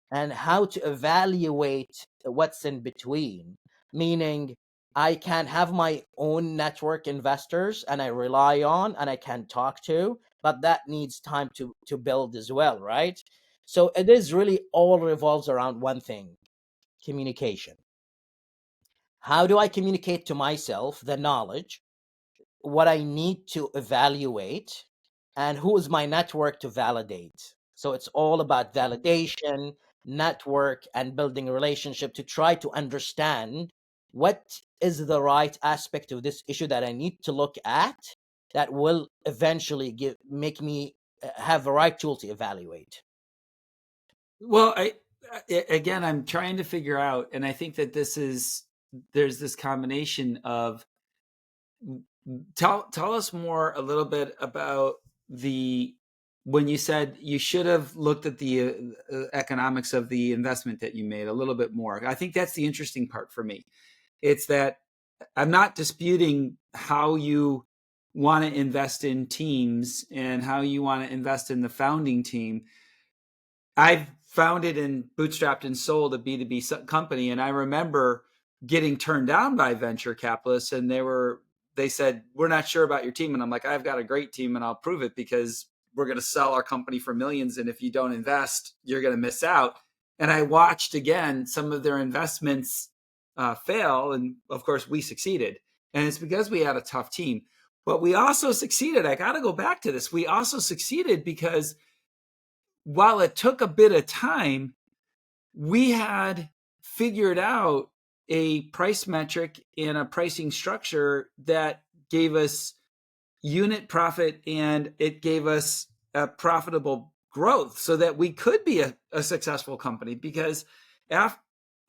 And how to evaluate what's in between. Meaning, I can have my own network investors and I rely on and I can talk to, but that needs time to build as well, right? So it is really all revolves around one thing: communication. How do I communicate to myself the knowledge, what I need to evaluate, and who is my network to validate. So it's all about validation, network, and building a relationship to try to understand what is the right aspect of this issue that I need to look at that will eventually make me have the right tool to evaluate. Well, again, I'm trying to figure out, and I think that there's this combination of tell us more a little bit about the when you said you should have looked at the economics of the investment that you made a little bit more. I think that's the interesting part for me. It's that I'm not disputing how you want to invest in teams and how you want to invest in the founding team. I've founded and bootstrapped and sold a B2B company. And I remember getting turned down by venture capitalists, and they said, we're not sure about your team. And I'm like, I've got a great team and I'll prove it, because we're going to sell our company for millions. And if you don't invest, you're going to miss out. And I watched again some of their investments fail. And of course, we succeeded. And it's because we had a tough team. But we also succeeded. I got to go back to this. We also succeeded because while it took a bit of time, we had figured out a price metric and a pricing structure that gave us unit profit, and it gave us a profitable growth so that we could be a successful company, because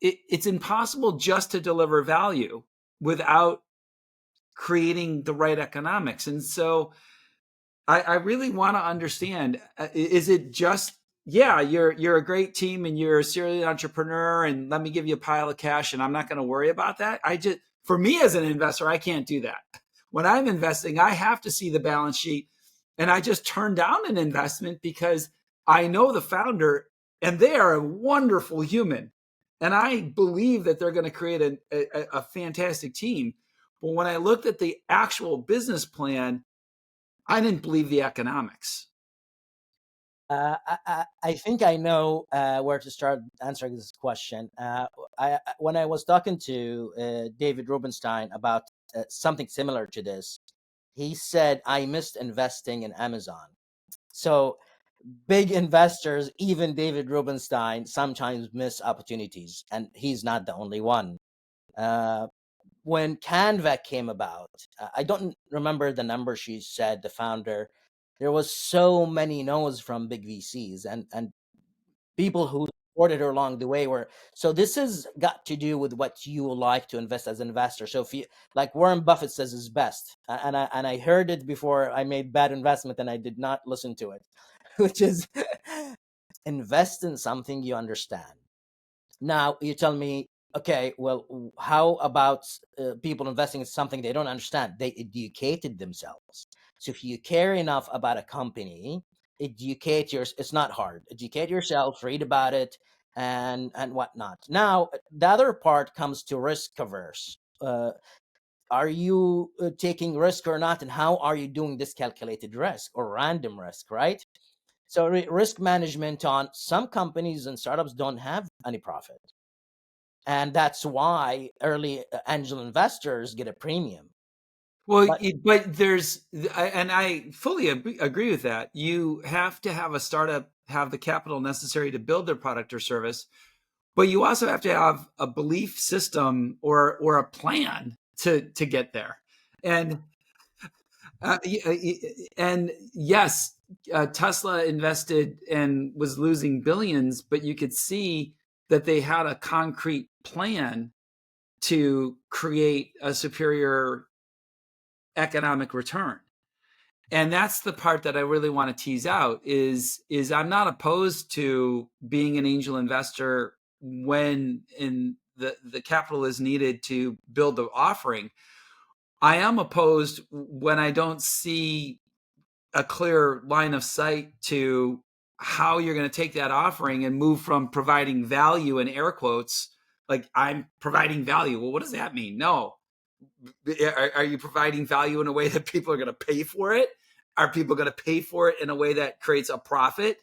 it's impossible just to deliver value without creating the right economics. And so I really want to understand, is it just yeah, you're a great team and you're a serial entrepreneur and let me give you a pile of cash and I'm not going to worry about that. I just, for me as an investor, I can't do that. When I'm investing, I have to see the balance sheet, and I just turn down an investment because I know the founder and they are a wonderful human. And I believe that they're going to create a fantastic team. But when I looked at the actual business plan, I didn't believe the economics. I think I know where to start answering this question. When I was talking to David Rubenstein about something similar to this, he said, I missed investing in Amazon. So big investors, even David Rubenstein, sometimes miss opportunities, and he's not the only one. Uh, when Canva came about, I don't remember the number she said, the founder. There was so many no's from big VCs and people who supported her along the way were. So this has got to do with what you like to invest as an investor. So if you, like Warren Buffett says, is best, and I heard it before I made bad investment and I did not listen to it, which is invest in something you understand. Now you tell me, okay, well, how about people investing in something they don't understand? They educated themselves. So if you care enough about a company, educate yours. It's not hard. Educate yourself, read about it, and whatnot. Now the other part comes to risk averse. Are you taking risk or not, and how are you doing this calculated risk or random risk, right? So risk management on some companies and startups don't have any profit, and that's why early angel investors get a premium. Well, But but there's, and I fully agree with that. You have to have a startup have the capital necessary to build their product or service, but you also have to have a belief system or a plan to get there. And uh, and yes, Tesla invested and was losing billions, but you could see that they had a concrete plan to create a superior economic return. And that's the part that I really want to tease out is I'm not opposed to being an angel investor when in the capital is needed to build the offering. I am opposed when I don't see a clear line of sight to how you're going to take that offering and move from providing value in air quotes, like I'm providing value. Well, what does that mean? No, are you providing value in a way that people are going to pay for it? Are people going to pay for it in a way that creates a profit?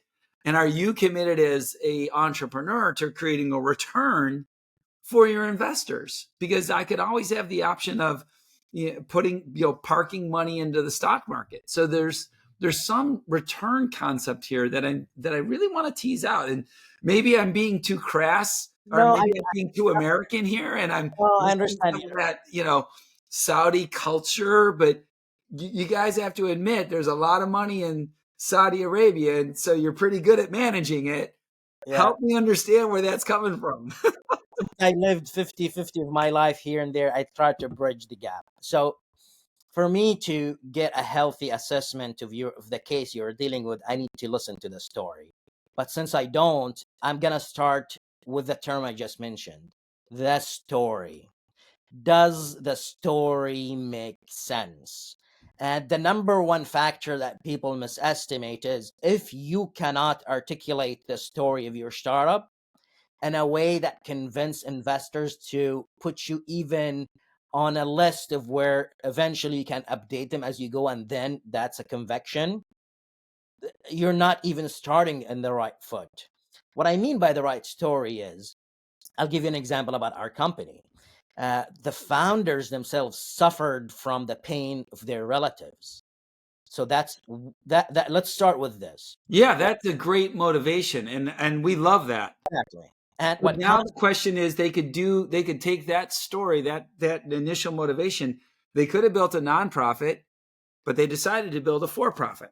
And are you committed as a entrepreneur to creating a return for your investors? Because I could always have the option of putting parking money into the stock market. So there's some return concept here that I really want to tease out. And maybe I'm being too crass, or no, maybe I'm being too American here, and I'm well, I missing understand some you. of that Saudi culture. But you guys have to admit there's a lot of money in Saudi Arabia, and so you're pretty good at managing it. Yeah, Help me understand where that's coming from. I lived 50-50 of my life here and there. I tried to bridge the gap. So for me to get a healthy assessment of the case you're dealing with, I need to listen to the story. But since I don't, I'm gonna start with the term I just mentioned, the story. Does the story make sense? And the number one factor that people misestimate is if you cannot articulate the story of your startup in a way that convince investors to put you even on a list of where eventually you can update them as you go, and then that's a conviction, you're not even starting in the right foot. What I mean by the right story is, I'll give you an example about our company. The founders themselves suffered from the pain of their relatives. So that's that. Let's start with this. Yeah, that's a great motivation, and we love that. Exactly. And But what now comes the question is, they could take that story, that initial motivation. They could have built a nonprofit, but they decided to build a for-profit.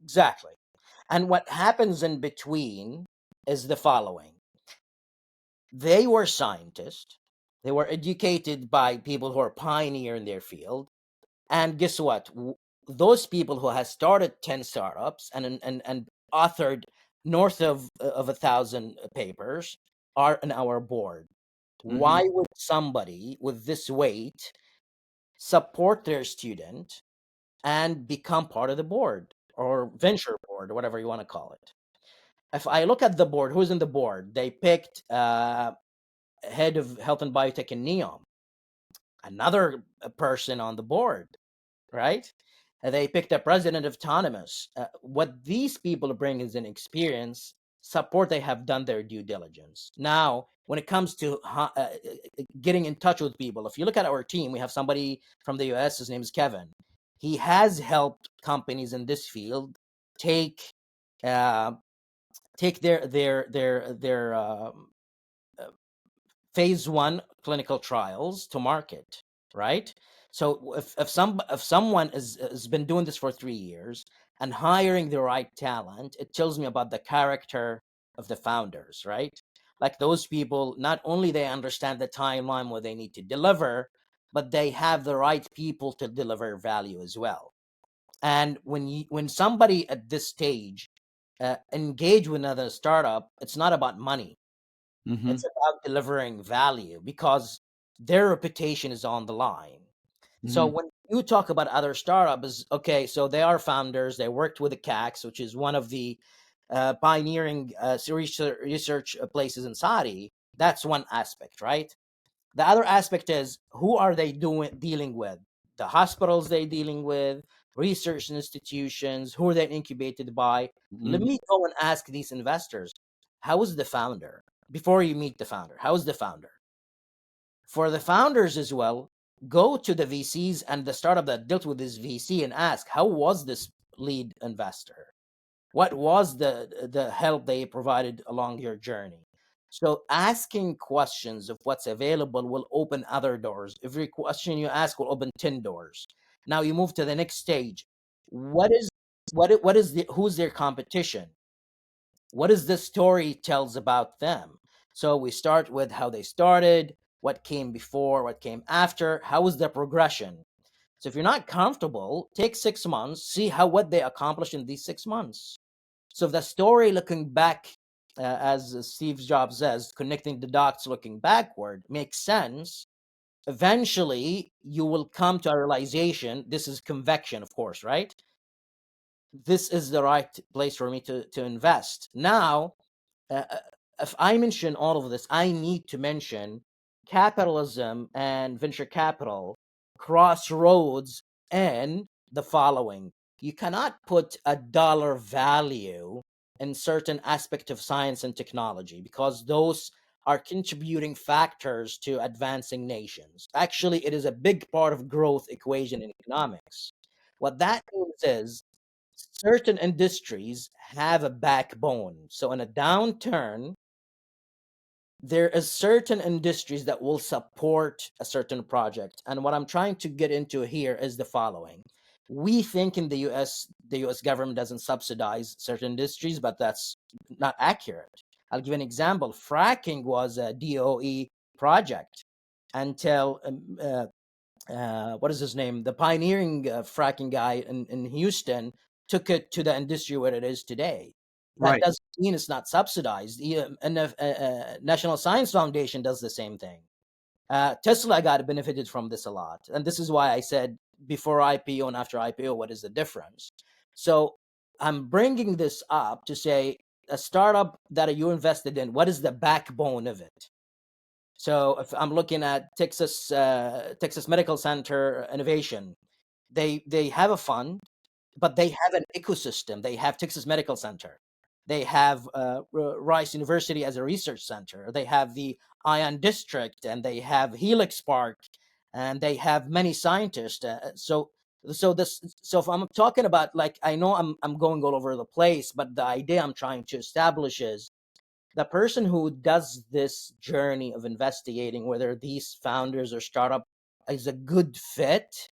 exactly, and what happens in between is the following: they were scientists, they were educated by people who are pioneer in their field, and guess what? Those people who has started 10 startups and authored north of 1,000 papers are in our board. Mm-hmm. Why would somebody with this weight support their student and become part of the board or venture board or whatever you want to call it? If I look at the board, who's in the board? They picked head of health and biotech in Neom, another person on the board, right? They picked a president of Autonomous. What these people bring is an experience, support. They have done their due diligence. Now, when it comes to getting in touch with people, if you look at our team, we have somebody from the US. His name is Kevin. He has helped companies in this field take uh, take their phase 1 clinical trials to market, right? So if someone has been doing this for 3 years and hiring the right talent, it tells me about the character of the founders, right? Like those people, not only they understand the timeline where they need to deliver, but they have the right people to deliver value as well. And when somebody at this stage engage with another startup, it's not about money, Mm-hmm. it's about delivering value because their reputation is on the line. So Mm-hmm. when you talk about other startups, okay, so they are founders. They worked with the CACs, which is one of the pioneering research places in Saudi. That's one aspect, right? The other aspect is who are they dealing with? The hospitals they dealing with, research institutions, who are they incubated by? Let Mm-hmm. me go and ask these investors, how is the founder? Before you meet the founder, how is the founder? For the founders as well, go to the VCs and the startup that dealt with this VC and ask, how was this lead investor? What was the help they provided along your journey? So asking questions of what's available will open other doors. Every question you ask will open 10 doors. Now you move to the next stage. What is the who's their competition? What is the story tells about them? So we start with how they started, what came before, what came after, how was the progression? So if you're not comfortable, take 6 months, see how what they accomplished in these 6 months. So the story looking back, as Steve Jobs says, connecting the dots looking backward makes sense. Eventually, you will come to a realization. This is convection, of course, right? This is the right place for me to invest. Now, if I mention all of this, I need to mention capitalism and venture capital crossroads and the following. You cannot put a dollar value in certain aspect of science and technology because those are contributing factors to advancing nations. Actually, it is a big part of growth equation in economics. What that means is certain industries have a backbone. So in a downturn, there is certain industries that will support a certain project. And what I'm trying to get into here is the following. We think in the US government doesn't subsidize certain industries, but that's not accurate. I'll give an example. Fracking was a DOE project until what is his name? The pioneering fracking guy in Houston took it to the industry where it is today. That Right. doesn't mean it's not subsidized. And the National Science Foundation does the same thing. Tesla got benefited from this a lot. And this is why I said before IPO and after IPO, what is the difference? So I'm bringing this up to say a startup that you invested in, what is the backbone of it? So if I'm looking at Texas Medical Center Innovation, they have a fund, but they have an ecosystem. They have Texas Medical Center. They have Rice University as a research center. They have the Ion District, and they have Helix Park, and they have many scientists. So if I'm talking about, like, I know I'm going all over the place, but the idea I'm trying to establish is the person who does this journey of investigating whether these founders or startup is a good fit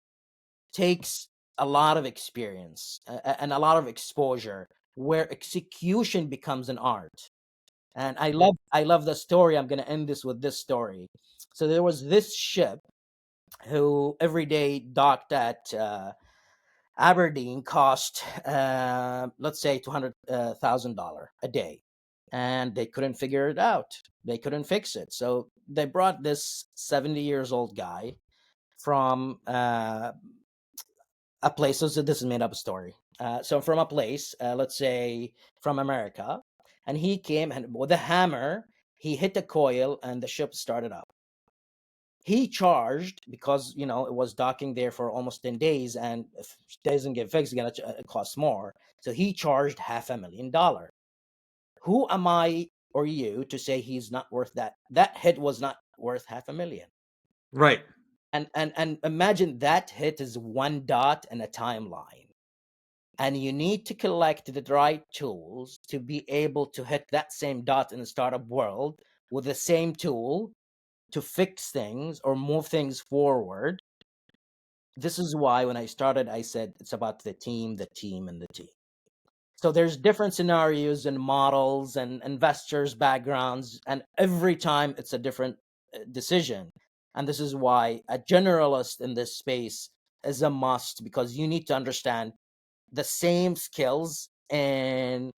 takes a lot of experience and a lot of exposure where execution becomes an art. And I love the story. I'm going to end this with this story. So there was this ship who every day docked at Aberdeen cost, let's say, $200,000 a day, and they couldn't figure it out. They couldn't fix it, so they brought this 70 years old guy from a place. So this is made up a story. So from a place, let's say from America, and he came and with a hammer, he hit the coil, and the ship started up. He charged because it was docking there for almost 10 days, and if it doesn't get fixed, it's gonna cost more. So he charged $500,000. Who am I or you to say he's not worth that? That hit was not worth 500,000. Right. And imagine that hit is one dot in a timeline, and you need to collect the right tools to be able to hit that same dot in the startup world with the same tool to fix things or move things forward. This is why when I started, I said it's about the team, and the team. So there's different scenarios and models and investors' backgrounds, and every time it's a different decision. And this is why a generalist in this space is a must, because you need to understand the same skills in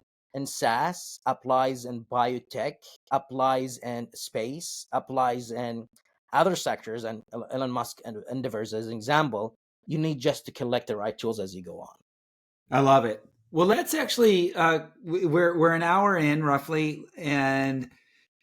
SaaS applies in biotech, applies in space, applies in other sectors, and Elon Musk endeavors as an example. You need just to collect the right tools as you go on. I love it. Well, let's actually we're an hour in roughly, and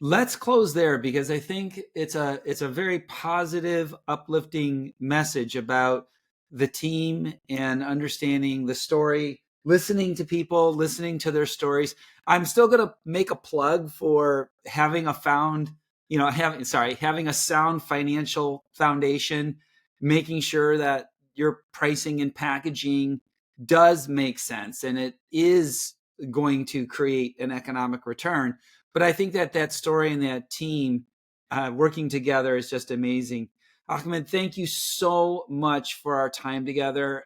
let's close there because I think it's a very positive, uplifting message about the team and understanding the story, listening to people, listening to their stories. I'm still going to make a plug for having a having a sound financial foundation, making sure that your pricing and packaging does make sense and it is going to create an economic return. But I think that story and that team working together is just amazing. Ahmed, thank you so much for our time together.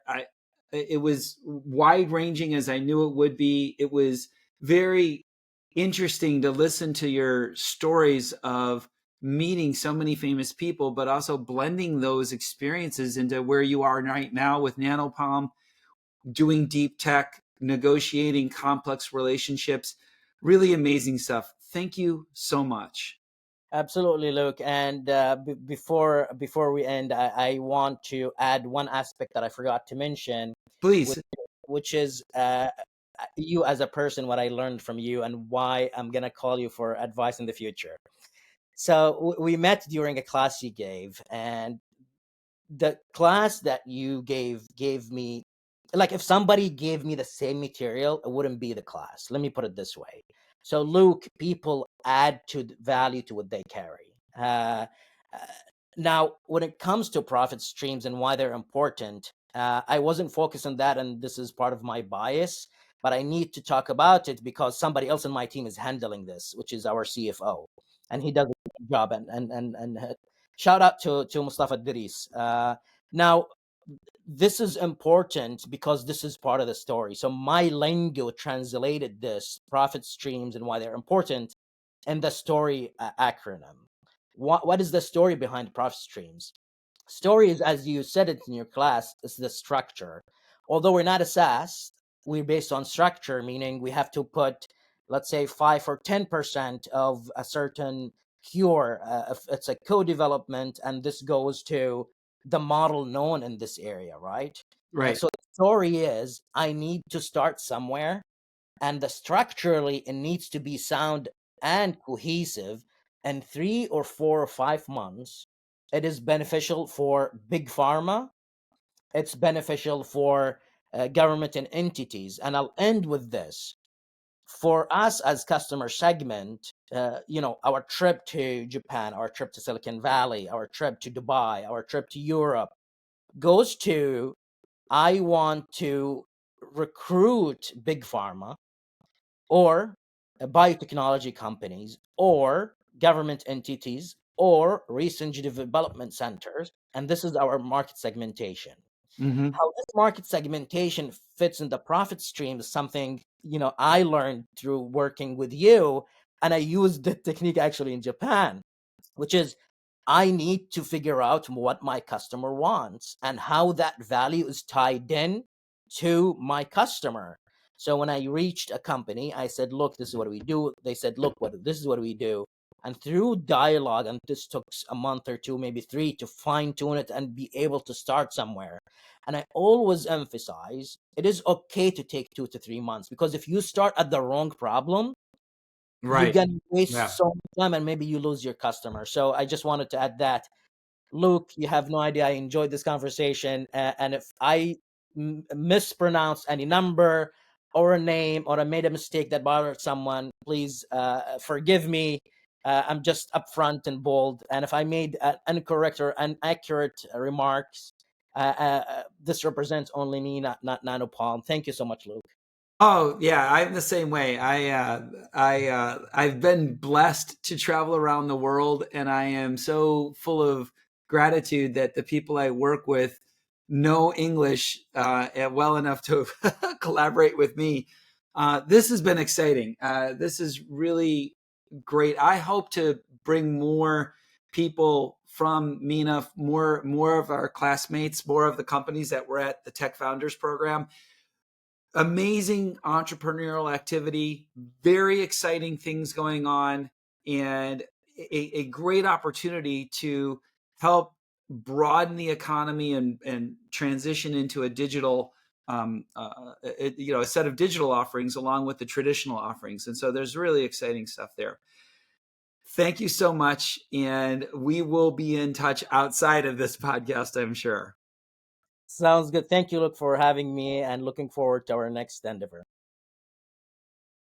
It was wide ranging as I knew it would be. It was very interesting to listen to your stories of meeting so many famous people, but also blending those experiences into where you are right now with Nanopalm, doing deep tech, negotiating complex relationships. Really amazing stuff. Thank you so much. Absolutely, Luke. And before we end, I want to add one aspect that I forgot to mention, which, Please. which is you as a person, what I learned from you, and why I'm gonna call you for advice in the future. So we met during a class you gave, and the class that you gave me, like, if somebody gave me the same material, it wouldn't be the class. Let me put it this way. So Luke, people add to the value to what they carry. Uh, Now when it comes to profit streams and why they're important, I wasn't focused on that, and this is part of my bias, but I need to talk about it because somebody else in my team is handling this, which is our CFO, and he does a good job. And shout out to Mustafa Diris. Now, this is important because this is part of the story. So my lingo translated this profit streams and why they're important in the story acronym. What is the story behind profit streams? Story is, as you said it in your class, is the structure. Although we're not a SaaS, we're based on structure, meaning we have to put, let's say, 5 or 10% of a certain cure. If it's a co-development, and this goes to the model known in this area, right? Right. So the story is, I need to start somewhere, and the structurally it needs to be sound and cohesive. And 3 or 4 or 5 months, it is beneficial for big pharma, it's beneficial for government and entities. And I'll end with this. For us as customer segment, our trip to Japan, our trip to Silicon Valley, our trip to Dubai, our trip to Europe goes to, I want to recruit big pharma or biotechnology companies or government entities or research and development centers. And this is our market segmentation. Mm-hmm. How this market segmentation fits in the profit stream is something I learned through working with you, and I used the technique actually in Japan, which is, I need to figure out what my customer wants and how that value is tied in to my customer. So when I reached a company, I said, look, this is what we do. They said, look, this is what we do. And through dialogue, and this took a month or two, maybe three, to fine tune it and be able to start somewhere. And I always emphasize it is okay to take 2 to 3 months, because if you start at the wrong problem, you're Right. going to waste Yeah. so much time and maybe you lose your customer. So I just wanted to add that. Luke, you have no idea. I enjoyed this conversation. And if I mispronounced any number or a name, or I made a mistake that bothered someone, please forgive me. I'm just upfront and bold. And if I made incorrect or inaccurate remarks, this represents only me, not Nanopalm. Thank you so much, Luke. Oh yeah, I'm the same way. I've been blessed to travel around the world, and I am so full of gratitude that the people I work with know English well enough to collaborate with me. This has been exciting. This is really great. I hope to bring more people from MENA, more of our classmates, more of the companies that were at the Tech Founders Program. Amazing entrepreneurial activity, very exciting things going on, and a great opportunity to help broaden the economy and transition into a digital, a set of digital offerings along with the traditional offerings. And so there's really exciting stuff there. Thank you so much. And we will be in touch outside of this podcast, I'm sure. Sounds good. Thank you, Luke, for having me, and looking forward to our next endeavor.